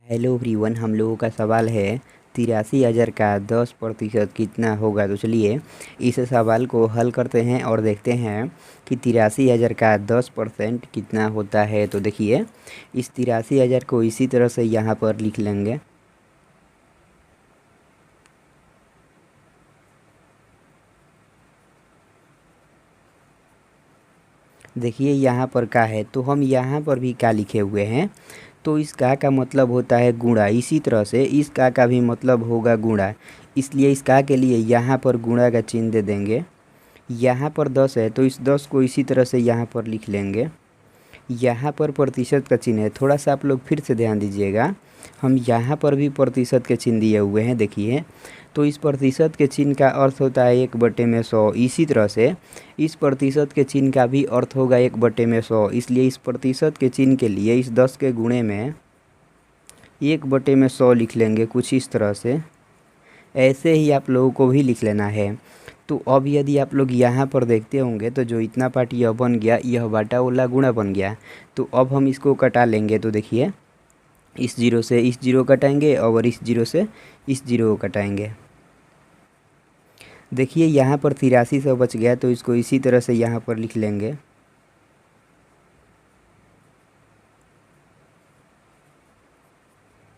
Hello everyone, हम लोगों का सवाल है 83,000 का 10% कितना होगा। तो चलिए इस सवाल को हल करते हैं और देखते हैं कि 83,000 का 10% कितना होता है। तो देखिए इस 83,000 को इसी तरह से यहाँ पर लिख लेंगे। देखिए यहाँ पर का है, तो हम यहाँ पर भी का लिखे हुए हैं, तो इस का मतलब होता है गुणा। इसी तरह से इस का भी मतलब होगा गुणा, इसलिए इस का के लिए यहाँ पर गुणा का चिन्ह दे देंगे। यहाँ पर 10 है तो इस 10 को इसी तरह से यहाँ पर लिख लेंगे। यहाँ पर प्रतिशत का चिन्ह है, थोड़ा सा आप लोग फिर से ध्यान दीजिएगा। हम यहाँ पर भी प्रतिशत के चिन्ह दिए हुए हैं, देखिए। तो इस प्रतिशत के चिन्ह का अर्थ होता है 1/100। इसी तरह से इस प्रतिशत के चिन्ह का भी अर्थ होगा 1/100, इसलिए इस प्रतिशत के चिन्ह के लिए इस 10 के गुणे में 1/100 लिख लेंगे, कुछ इस तरह से। ऐसे ही आप लोगों को भी लिख लेना है। तो अब यदि आप लोग यहाँ पर देखते होंगे तो जो इतना पार्ट यह बन गया, यह बाटा वाला गुणा बन गया। तो अब हम इसको कटा लेंगे। तो देखिए इस जीरो से इस जीरो कटाएंगे और इस जीरो से इस जीरो को कटाएंगे। देखिए यहाँ पर 8300 बच गया, तो इसको इसी तरह से यहाँ पर लिख लेंगे।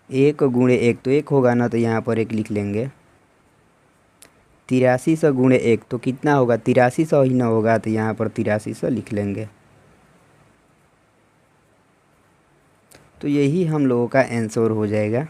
एक गुणे एक, तो एक होगा ना, तो यहाँ पर एक लिख लेंगे। 8300 गुणे एक तो कितना होगा, 8300 ही ना होगा, तो यहाँ पर 8300 लिख लेंगे। तो यही हम लोगों का आंसर हो जाएगा।